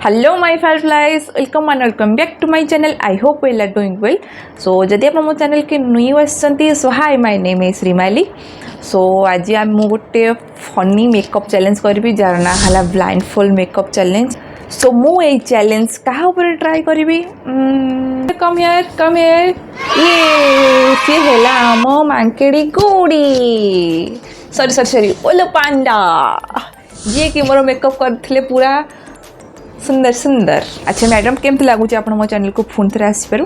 Hello my fireflies, welcome and welcome back to my channel. I hope you are doing well. So जदि आप मो channel के new आसछंती so hi my name is Rima. So आज आम गोटे funny makeup challenge करी जार ना हला ब्लाइंडफोल्ड मेकअप चैलेंज। सो मु ए चैलेंज कहा ऊपर ट्राई करी कम हियर ये सी हेला मो मांकेड़ी गोड़ी सॉरी ओलो पांडा जी कि मोर मेकअप करथिले पूरा सुंदर सुंदर। अच्छा मैडम केमती लगुच आप मो चैनल को फोन थे आसपारू?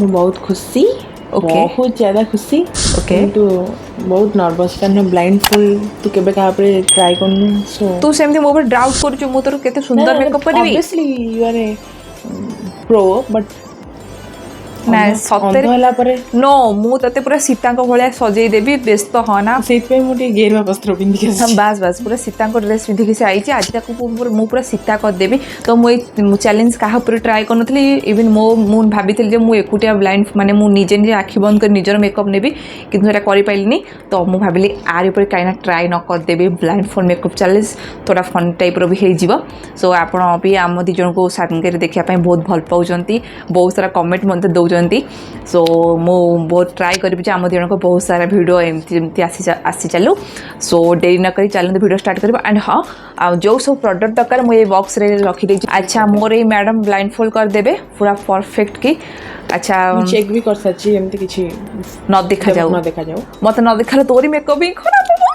मैं बहुत खुशी बहुत ज़्यादा खुशी तो बहुत नर्वस कारण ब्लाइंडफोल्ड तू केबे कहा पे ट्राई करनु सो तू सेमती मो पर डाउट करू मु तोर केते सुंदर मेकअप करबी। Obviously you are a pro but ना सतरे नो मु तते पूरा सीता को भले सजई देबी व्यस्त हो ना सेत मोटे गेरुआ वस्त्र पिंधि के बस पूरा सीता को ड्रेस पिंधि के से आई आज तक मु पूरा सीता कर देबी। तो मु चैलेंज कहा पर ट्राई करनथली इवन मु भाबीथली जे मु एकुटिया ब्लाइंड माने मु निजे निजे आखि बंद कर निजर मेकअप नेबी किंतु एटा करि पाइलिनी। तो मु भाबिली आर ऊपर काइना ट्राई न कर देबी ब्लाइंडफोल्ड मेकअप चैलेंज थोड़ा फन टाइप रो भी हे जीवो। सो आपण भी आम दी जन को साथंगे देखिया पई बहुत भल पाउचंती बहुत सारा कमेंट मते दउ सो मो बहुत ट्राई करी आम दिन को बहुत सारा वीडियो एमती आसी चलू। सो डेरी न करी चलते वीडियो स्टार्ट कर एंड हाँ जो सब प्रोडक्ट दरकार मुझे बॉक्स रे रखी। अच्छा मोर ये मैडम ब्लाइंडफोल्ड कर देबे पूरा परफेक्ट की। अच्छा चेक भी कर सची एमती किछि न देखा जाऊ मत न देखा तोरी मेकअप भी खराब हो।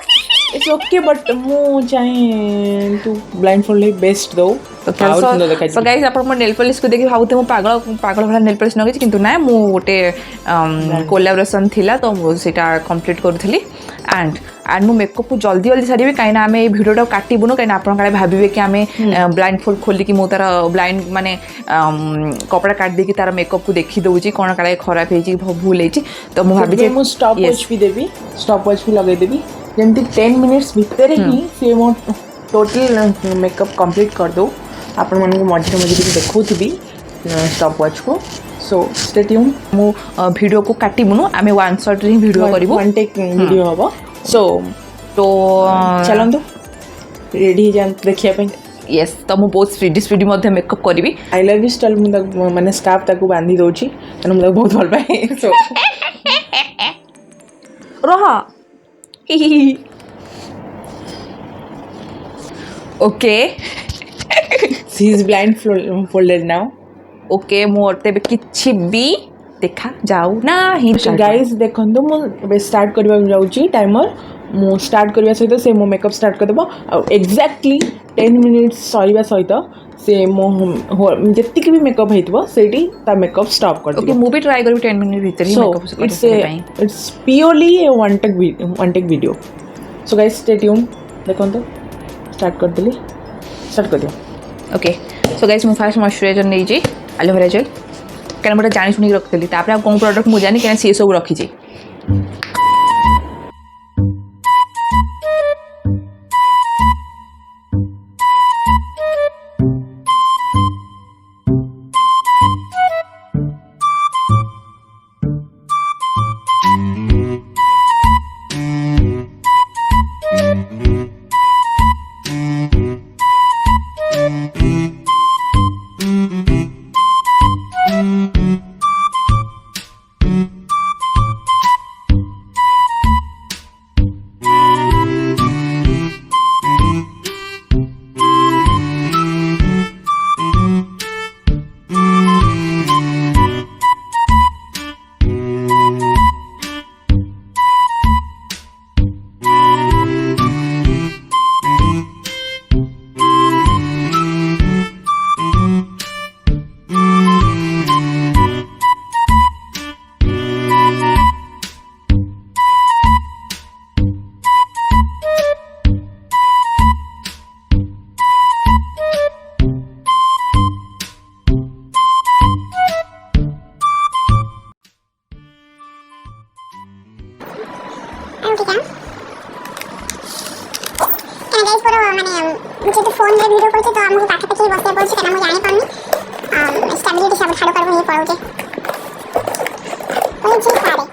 इट्स ओके बट मु चाहे तू ब्लाइंडफोल्ड ले बेस्ट दो सो गाइस आप नेल पॉलिश को देखि भाबुते मु पागल भला नेल पॉलिश नगे किंतु ना मु गोटे कोलैबोरेशन थिला तो मु सेटा कंप्लीट करथली एंड मु मेकअप को जल्दी सारी कहीं आम ये भिडियो काटबुनु कहीं आप भावे कि आम ब्लाइंडफोल्ड खोलिकी मु तार ब्लाइंड माने कपड़ा काट देकी तार मेकअप को देखी दउची कोन काले खराब हेची भूल हेची। तो मु भाबी जे मु स्टॉप वॉच भी देबी स्टॉप वॉच भी लगे देबी जेंती 10 मिनिट्स भीतर ही से मो टोटल मेकअप कंप्लीट कर दो। आपण मन को मझे देखौथबी स्टॉप वॉच को। सो स्टे ट्यून मु वीडियो को काटिबुनु आमे वन शॉट रे वीडियो करिवो वन टेक वीडियो हबो। सो तो चलंदो रेडी जान देखिया पे। यस तो मु बहुत स्पीडी मध्ये मेकअप करिवि। आई लव यू स्टाइल मु माने स्कार्फ ताकू बांधी दोची तने मु बहुत भल पाए। सो रहा okay she is blindfolded now. Okay मोरते किछि भी देखा जाऊ ना ही। गाइस देखंतु मु स्टार्ट करबा जाउची टाइमर मु स्टार्ट करबा सहित से मो मेकअप स्टार्ट कर देबो एग्जैक्टली 10 मिनिट्स सरीबा सहित से मो जति भी मेकअप हेतबो सेठी ता मेकअप स्टॉप कर देबो। ओके मु भी ट्राई करबी 10 मिनिट भीतर ही मेकअप कर it's purely A one take video. So guys stay tune देखंतु स्टार्ट कर देली स्टार्ट कर दियो। ओके सो गाइस मु फर्स्ट मॉइस्चराइजर नै जे एलोवेरा जेल क्या मोटा जानी शुणी रखी तापर कौन प्रोडक्ट मुझे जानी क्या सी सब रखी। मुझे तो फोन में वीडियो करते तो हमको पाखे पाखे बसे पड़छ केना मु जानि पानी स्टेबिलिटी सब ठाड़ करबो ये पड़ोजे ओए जी सारे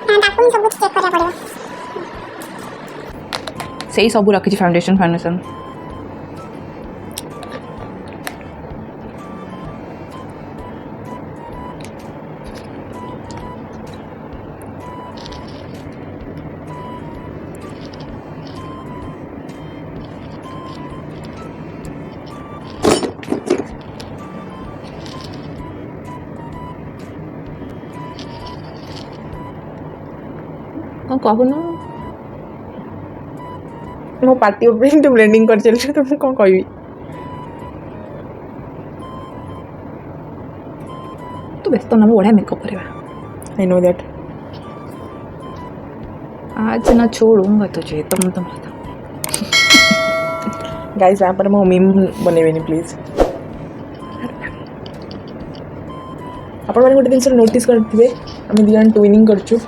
ना ताकू सब कुछ चेक करा पड़ो सही सब रखी फाउंडेशन कहूनु मो पार्टी ऊपर तो ब्लेंडिंग कर चलछ तो मैं कौन कहबी तू व्यस्त ना बढ़िया मेकअप करवा आई नो दैट आज ना छोड़ूंगा तुझे तुम गाइस यहाँ पर मो मीम बनेबेनी प्लीज आपण माने गोटे दिन नोटिस करथिबे आमे दियन ट्विनिंग करछु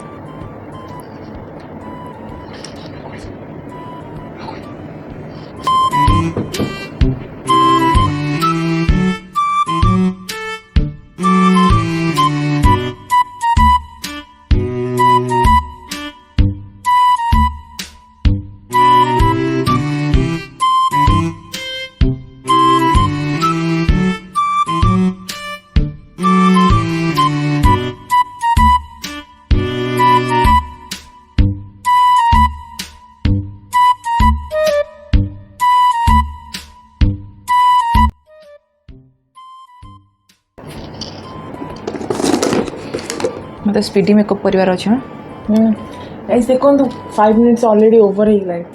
मतलब स्पीडी मेकअप करिवार अछि हां गाइस देखो 5 मिनट्स ऑलरेडी ओवर ही लाइक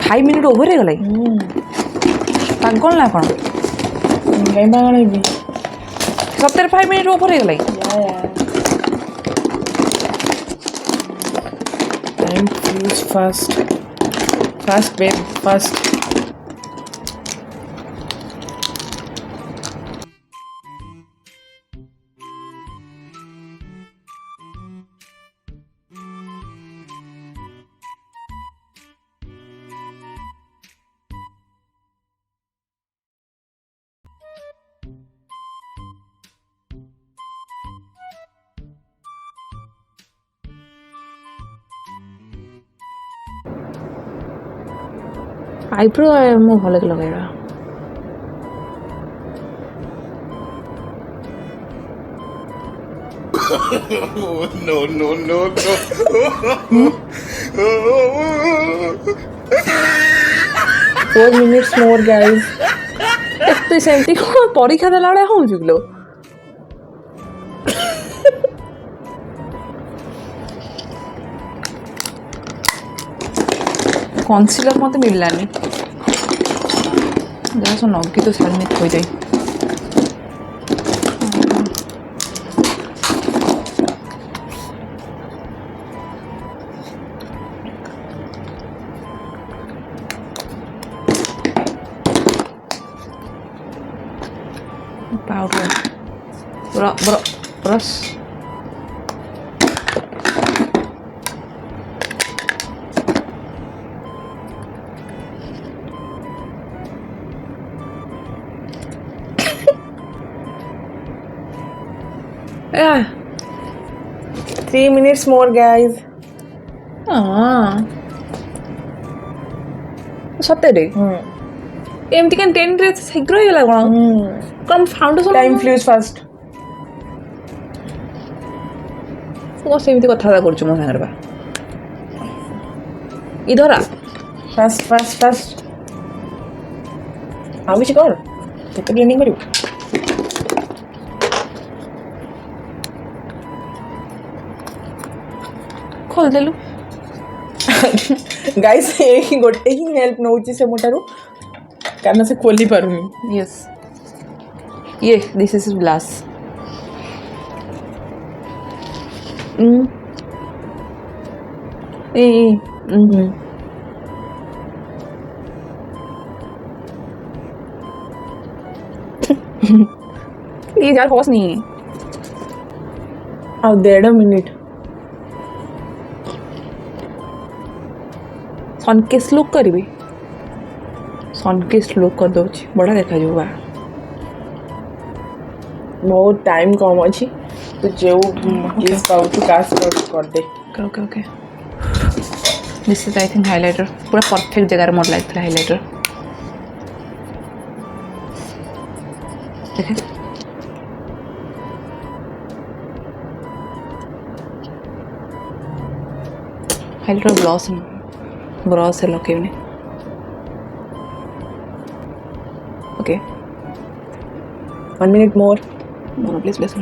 फाइव मिनिट ओवर ହେଇଗଲା ପାଗଳ ନା କ'ଣ गाय बागणे भी ସତରେ 5 ମିନିଟ୍ ଓଭର ହେଇଗଲା टाइम फ्यूज fast fast babe fast eyebrow मो भल के लगाइबा No, no, no, no. 4 minutes more guys तू सेमती कोन परीक्षा देला बेले होउ जुगलो कन्सीलर मत मिललानी जरा सो नगी तो साड़ी में थोई जाए powder brush Yeah. 3 minutes more guys सତରେ एमती क्या 10 रे शीघ्र हो गला कोन कम फाउंडेशन टाइम फ्यूज फास्ट वो सेमती कथा करछु मो संगर बा इधर आ फास्ट फास्ट फास्ट आउ किछ कर केते ब्लेंडिंग करियो खोल देलु गाइस एक गोटे ही हेल्प नउची से मोटारू कारण से खोली पारुनी यस ये दिस इज ग्लास ए ये यार होश नहीं है आउ 1.5 मिनट सनकेस लुक करी सनकेस लुक कर दौची बड़ा देखा जाऊगा बहुत टाइम कम अच्छी तो जो किस पाउ तू कास्ट कर दे okay okay this is I think highlighter पूरा परफेक्ट जगह मोड लाइक था हाइलाइटर देखे हाइलाइटर ब्रश से लगे ओके 1 minute more. मोनो please please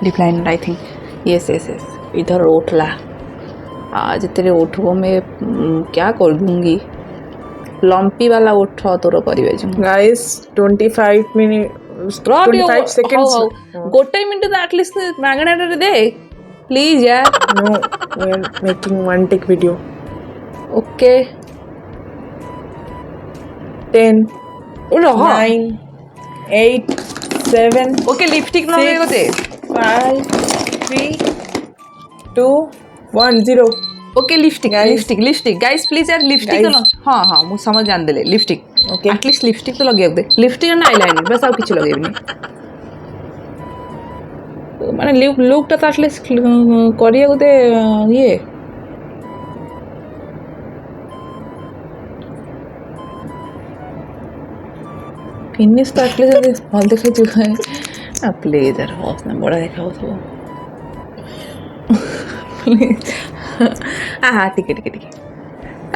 lip liner I think yes yes yes इधर ओठला आज तेरे ओठों में क्या कर दूंगी लंपी वाला ओठ तोर करिवे जो Guys, 25 minutes. 25 seconds. गोटे मिनट तो एटलिस्ट मागणा दे प्लीज यार No, we are making one take video. Okay 10, रह 9, 8, 7, ओके लिपस्टिक लगे गोते 5, 3, 2, 1, 0. Okay lipstick Guys. Lipstick lipstick guys please यार लिपस्टिक Guys. तो हाँ हाँ मु समझ जान देले लिपस्टिक Okay. एटलिस्ट लिपस्टिक तो लगे दे लिपस्टिक ना आईलाइनर बस आउ किछि लगेबनी माने लुकटा तो एटलिस्ट करिया गोते ये फिनिश तो एटलिस्ट भल देखै छु प्लीज यार हॉस ना बड़ा देखाओ तो हाँ टिके टिके टिके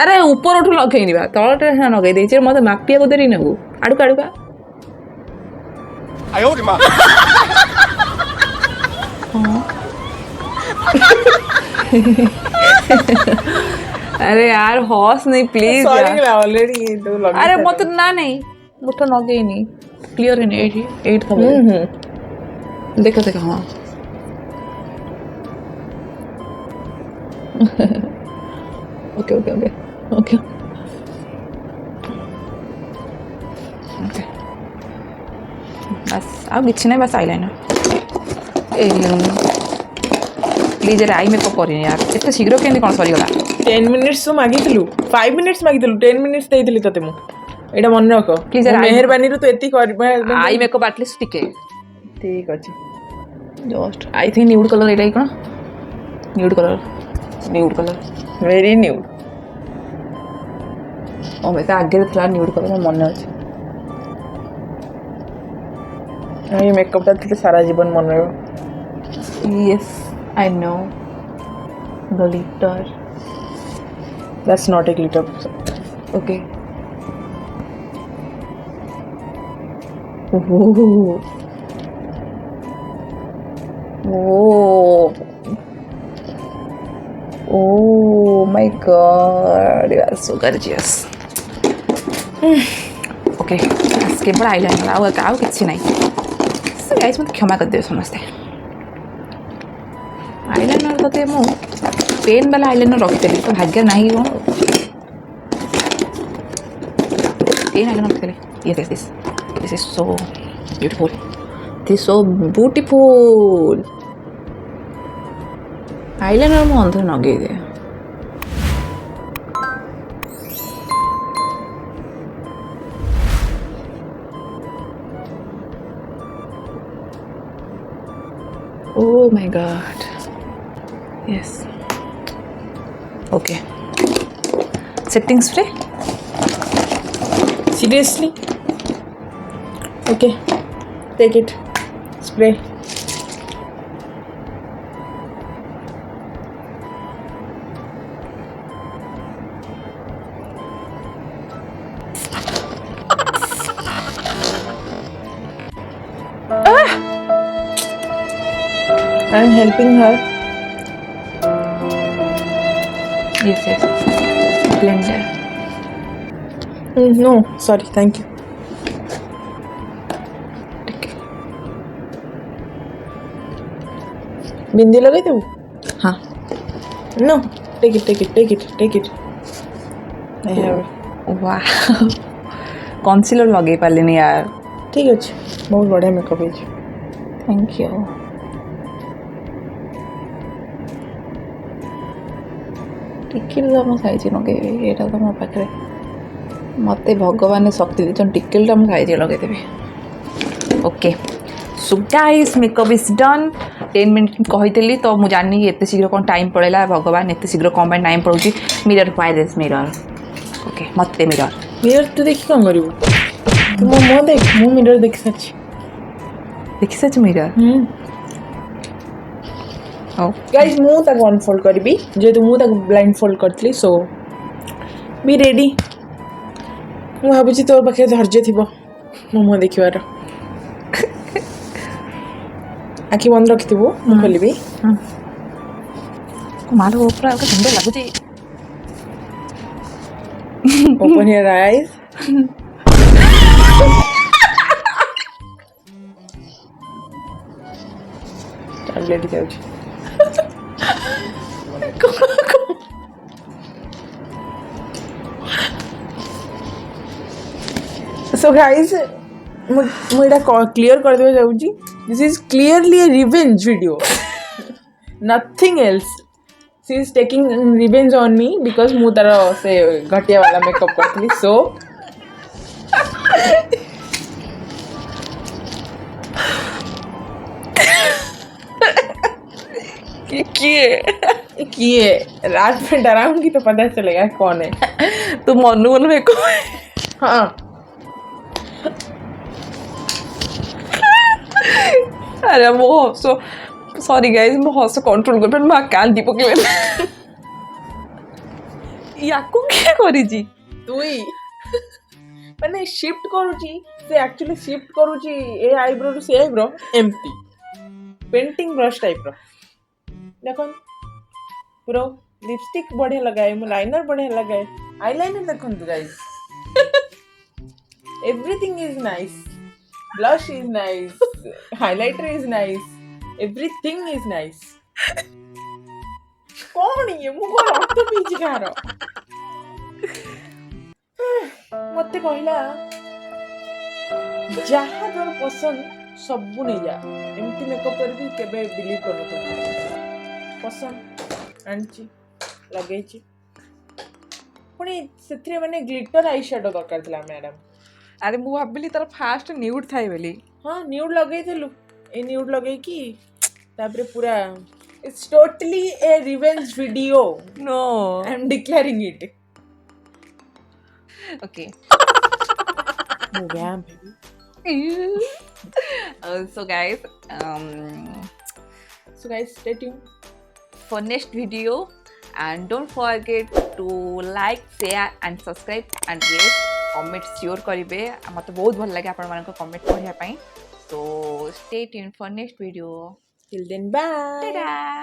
अरे ऊपर उठू लगेनि बा तळटे ना लगे देछि मते मापिया को देरी नेबु आडुका आडुका 哎呦我的妈！ अरे यार हॉस नहीं प्लीज Sorry, already. अरे मत ना नहीं मुठ लगेनि क्लियर है 8 था देखो देखो हाँ okay okay okay okay okay बस ଆଉ କିଛି ନାହିଁ बस आईलाइनर प्लीज यार आई मेकअप करिनि यार एते शीघ्र केंदी कोन सरीगला 10 minutes तो मागिथिलु 5 minutes मागिथिलु 10 minutes देइथिलि तते मु एटा मन रख Please, यार, मेहरबानी रु तो एती कर आई मेकअप एटलिस्ट टिके ठीक अछि just I think nude colour Etah cone nude colour very nude ओ मैं आगे थला न्यूड कलर मन अछि ये मेकअप ता थिले सारा जीवन मन रहो yes I know glitter that's not a glitter okay Oh my god, you are so gorgeous. Okay, केवल आईलाइनर आउ किछि नाही गाइस मत क्षमा कर दे समझते आईलाइनर तो मु पेन वाला आईलाइनर रखिदेली तो भाग्य नाही कोन पेन आईलाइनर रखिदेली yes this is so beautiful eyeliner मु अंदर नगे दे Oh my god. Yes. Okay. Setting spray? seriously okay take it spray I'm helping her. Yes. Blender. No, sorry, thank you. बिंदी लगे थे वो हाँ No, take it. I have it. वाह concealer लगे पालेनी यार ठीक अच्छे बहुत बढ़िया मेकअप है थैंक यू टिकिल तुम खाई लगे यहाँ तो मो पाखे मत भगवान शक्ति दे टिकिल मुझे खाई लगेदेवी okay so guys makeup is done 10 minute कही तो मुझे जानी एत शीघ्र कौन टाइम पड़ेगा भगवान एत शीघ्र कौन टाइम पड़ूँ mirror why this mirror okay मत मिरर तू देखी कौन करू तू मो मुँह देख मु मिरर देख सारी देखी सच मिरर ହଉ गाइस मु ताको अनफोल्ड करबी जेतु मु ताको ब्लाइंड फोल्ड करतली सो बी रेडी मु भाबुची तोर पाखे धैर्य थिबो मो देखिबार आखि बंद रखिथिबो मु खोलिबी मारो पूरा सुंदर लाଗୁଛି ओपन योर आईज चल लेडी जाउची सो गाइस मुझे क्लियर कर दे जाऊँगी this is clearly a revenge video nothing else she is taking revenge on me because मु तार से घटिया वाला मेकअप करथली सो किए रात में डराऊंगी तो पता चलेगा कौन है तू मनु मनु मेकअप हाँ अरे वो हसो सॉरी गाइस मैं हसो कंट्रोल कर मैं कांदी पकेले याकू क्या करी जी तुई माने शिफ्ट करूची से एक्चुअली शिफ्ट करूची ए आईब्रो टू से eyebrow empty painting brush type रो देखो पूरा लिपस्टिक बढ़िया लगाए मु लाइनर बढ़िया लगाए आईलाइनर देखो guys everything is nice blush is nice highlighter is nice everything is nice कौन ये मु को रक्त पीची कार मते कहला जहाँ तोर पसंद सबू नहीं जा एमती मेकअप करबी केबे बिलीव कर तो पसंद आनची लगेची पुणी सेथरे माने ग्लिटर आई शैडो दरकार थिला मैडम अरे मु भाबिली तार फास्ट न्यूड थाई बेली हाँ न्यूड लगे थिलु ए न्यूड लगे की तापरे पूरा it's totally a revenge video no I am declaring it okay हो गया baby so guys stay tuned for next video and don't forget to like share and subscribe and yes comment sure करिवे मते बहुत भल लागे आपण मानको comment पढिया पई so stay tuned for next video till then bye ta-da